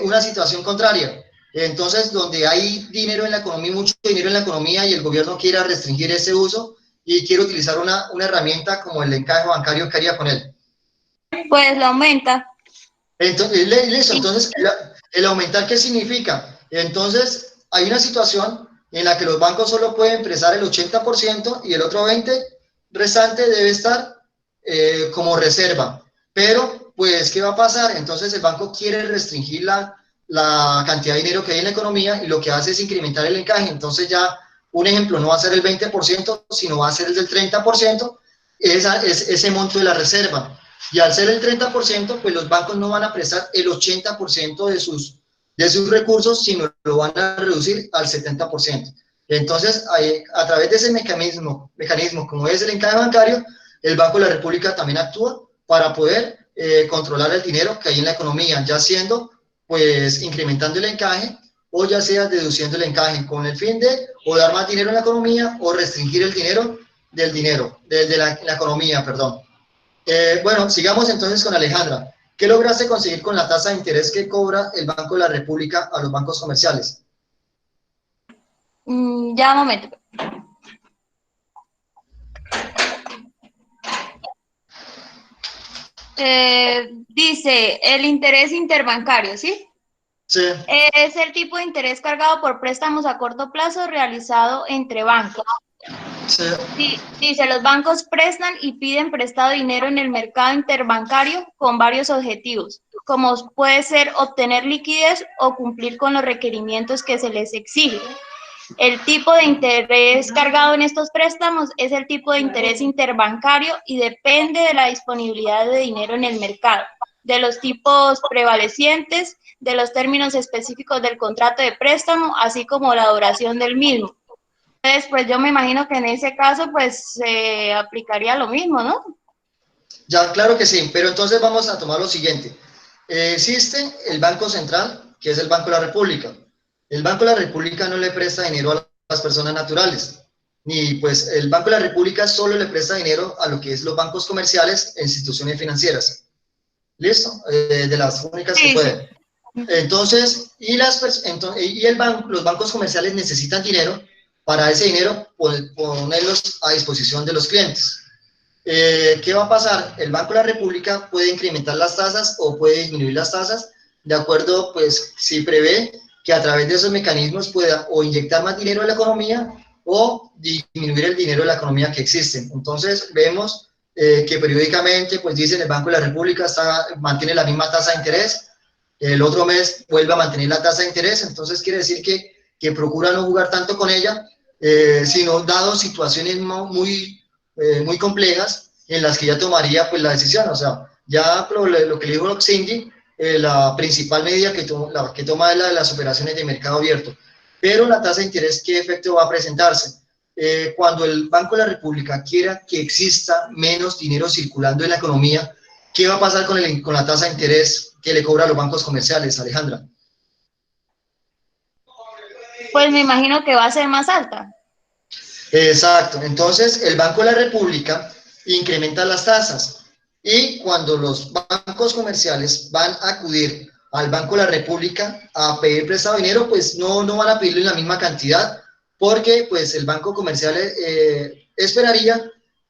S1: una situación contraria, entonces donde hay dinero en la economía, mucho dinero en la economía y el gobierno quiera restringir ese uso y quiere utilizar una herramienta como el encaje bancario, ¿qué haría con él?
S7: Pues lo aumenta.
S1: Entonces, listo, entonces el aumentar, ¿qué significa? Entonces, hay una situación en la que los bancos solo pueden prestar el 80% y el otro 20% restante debe estar como reserva. Pero, pues, ¿qué va a pasar? Entonces, el banco quiere restringir la cantidad de dinero que hay en la economía y lo que hace es incrementar el encaje. Entonces, ya, un ejemplo, no va a ser el 20%, sino va a ser el del 30%, es ese monto de la reserva. Y al ser el 30%, pues los bancos no van a prestar el 80% de sus recursos, sino lo van a reducir al 70%. Entonces, a través de ese mecanismo como es el encaje bancario, el Banco de la República también actúa para poder controlar el dinero que hay en la economía, ya siendo, pues, incrementando el encaje o ya sea deduciendo el encaje con el fin de o dar más dinero en la economía o restringir el dinero de la economía, perdón. Bueno, sigamos entonces con Alejandra. ¿Qué lograste conseguir con la tasa de interés que cobra el Banco de la República a los bancos comerciales?
S7: Ya, un momento. Dice el interés interbancario, ¿sí?
S1: Sí,
S7: Es el tipo de interés cargado por préstamos a corto plazo realizado entre bancos.
S1: sí.
S7: Dice, los bancos prestan y piden prestado dinero en el mercado interbancario con varios objetivos, como puede ser obtener liquidez o cumplir con los requerimientos que se les exige. El tipo de interés cargado en estos préstamos es el tipo de interés interbancario y depende de la disponibilidad de dinero en el mercado, de los tipos prevalecientes, de los términos específicos del contrato de préstamo, así como la duración del mismo. Entonces, pues yo me imagino que en ese caso, pues se aplicaría lo mismo, ¿no?
S1: Ya, claro que sí, pero entonces vamos a tomar lo siguiente. Existe el Banco Central, que es el Banco de la República. El Banco de la República no le presta dinero a las personas naturales, ni pues el Banco de la República solo le presta dinero a lo que es los bancos comerciales e instituciones financieras. ¿Listo? De las únicas que pueden. Entonces, los bancos comerciales necesitan dinero para ese dinero ponerlos a disposición de los clientes. ¿Qué va a pasar? El Banco de la República puede incrementar las tasas o puede disminuir las tasas, de acuerdo, pues, si prevé que a través de esos mecanismos pueda o inyectar más dinero en la economía o disminuir el dinero de la economía que existe. Entonces, vemos que periódicamente, pues, dicen el Banco de la República mantiene la misma tasa de interés, el otro mes vuelve a mantener la tasa de interés, entonces quiere decir que procura no jugar tanto con ella, sino dado situaciones muy complejas en las que ya tomaría pues la decisión. O sea, ya lo que le dijo Cindy, la principal medida que toma es la de las operaciones de mercado abierto. Pero la tasa de interés, ¿qué efecto va a presentarse? Cuando el Banco de la República quiera que exista menos dinero circulando en la economía, ¿qué va a pasar con la tasa de interés que le cobra a los bancos comerciales, Alejandra?
S7: Pues me imagino que va a ser más alta.
S1: Exacto, entonces el Banco de la República incrementa las tasas y cuando los bancos comerciales van a acudir al Banco de la República a pedir prestado dinero, pues no van a pedirle la misma cantidad porque pues el banco comercial esperaría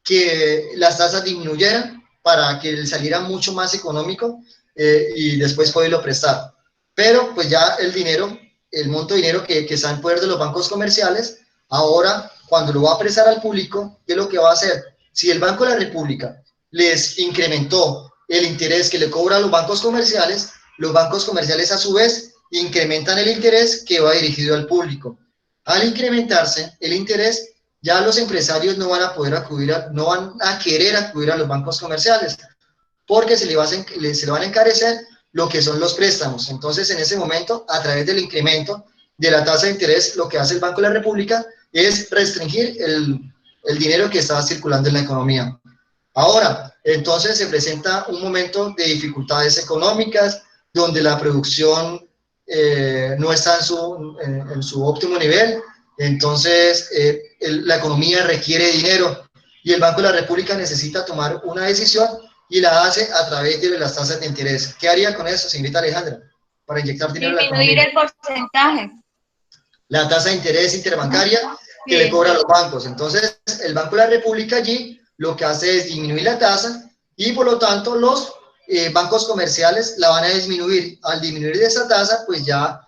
S1: que las tasas disminuyeran para que saliera mucho más económico y después poderlo prestar. Pero pues ya el monto de dinero que está en poder de los bancos comerciales, ahora cuando lo va a prestar al público, ¿qué es lo que va a hacer? Si el Banco de la República les incrementó el interés que le cobra a los bancos comerciales a su vez incrementan el interés que va dirigido al público. Al incrementarse el interés, ya los empresarios no van a querer acudir a los bancos comerciales, porque se le van a encarecer lo que son los préstamos. Entonces, en ese momento, a través del incremento de la tasa de interés, lo que hace el Banco de la República es restringir el dinero que estaba circulando en la economía. Ahora, entonces se presenta un momento de dificultades económicas, donde la producción no está en su óptimo nivel, entonces la economía requiere dinero y el Banco de la República necesita tomar una decisión y la hace a través de las tasas de interés. ¿Qué haría con eso, señorita Alejandra, para inyectar dinero en la economía?
S7: Disminuir el porcentaje.
S1: La tasa de interés interbancaria que le cobran los bancos. Entonces, el Banco de la República allí lo que hace es disminuir la tasa y por lo tanto los bancos comerciales la van a disminuir. Al disminuir esa tasa, pues ya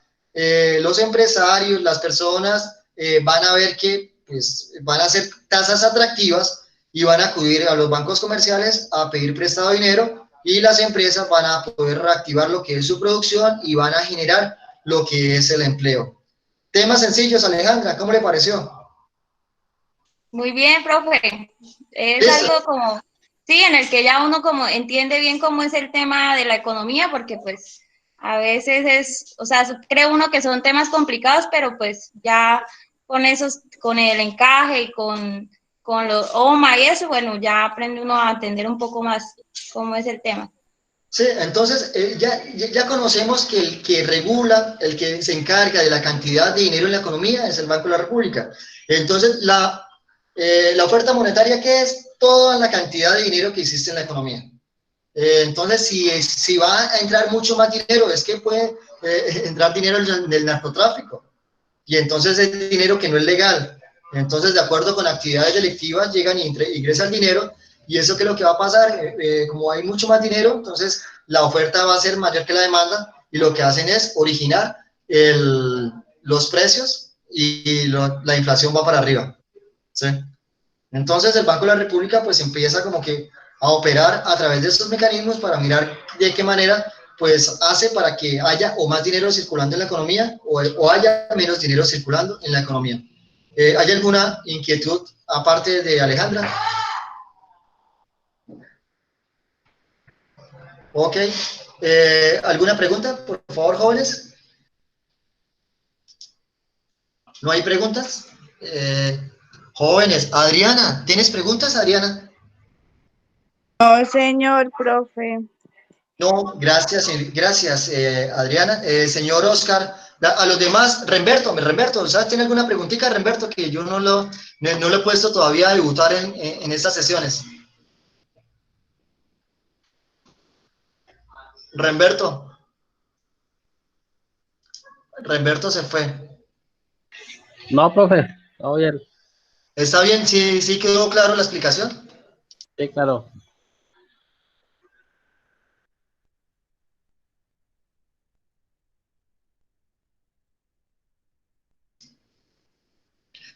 S1: los empresarios, las personas van a ver que pues, van a ser tasas atractivas y van a acudir a los bancos comerciales a pedir prestado dinero y las empresas van a poder reactivar lo que es su producción y van a generar lo que es el empleo. Temas sencillos, Alejandra, ¿cómo le pareció?
S7: Muy bien, profe. Es algo como, sí, en el que ya uno como entiende bien cómo es el tema de la economía, porque pues a veces o sea, cree uno que son temas complicados, pero pues ya con el encaje y con los OMA y eso, bueno, ya aprende uno a entender un poco más cómo es el tema.
S1: Sí, entonces ya conocemos que el que regula, el que se encarga de la cantidad de dinero en la economía es el Banco de la República. Entonces, la oferta monetaria, ¿qué es? Toda la cantidad de dinero que existe en la economía. Entonces, si va a entrar mucho más dinero, es que puede entrar dinero del narcotráfico. Y entonces es dinero que no es legal. Entonces, de acuerdo con actividades delictivas, llegan y ingresa el dinero ¿Y eso qué es lo que va a pasar? Como hay mucho más dinero, entonces la oferta va a ser mayor que la demanda, y lo que hacen es originar los precios y la inflación va para arriba, ¿sí? Entonces el Banco de la República pues empieza como que a operar a través de estos mecanismos para mirar de qué manera pues hace para que haya o más dinero circulando en la economía o haya menos dinero circulando en la economía. ¿Hay alguna inquietud aparte de Alejandra? Ok. ¿Alguna pregunta, por favor, jóvenes? ¿No hay preguntas? Jóvenes, Adriana, ¿tienes preguntas, Adriana?
S3: No, señor profe.
S1: No, gracias, gracias, Adriana. Señor Oscar, a los demás, Remberto, ¿sabes? ¿Tiene alguna preguntita, Remberto, que yo no lo he puesto todavía a debutar en estas sesiones? Remberto se fue.
S8: No, profe, todo bien.
S1: ¿Está bien? ¿Sí quedó claro la explicación?
S8: Sí, claro.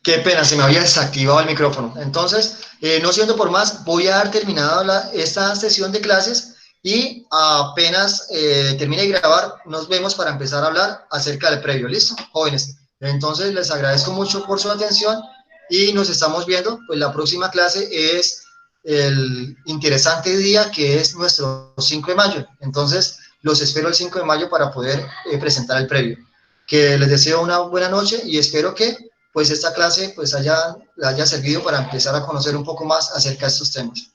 S1: Qué pena, se me había desactivado el micrófono. Entonces, no siendo por más, voy a dar terminada esta sesión de clases y apenas termine de grabar, nos vemos para empezar a hablar acerca del previo. ¿Listo, jóvenes? Entonces, les agradezco mucho por su atención y nos estamos viendo. Pues la próxima clase es el interesante día que es nuestro 5 de mayo. Entonces, los espero el 5 de mayo para poder presentar el previo. Que les deseo una buena noche y espero que pues esta clase pues haya servido para empezar a conocer un poco más acerca de estos temas.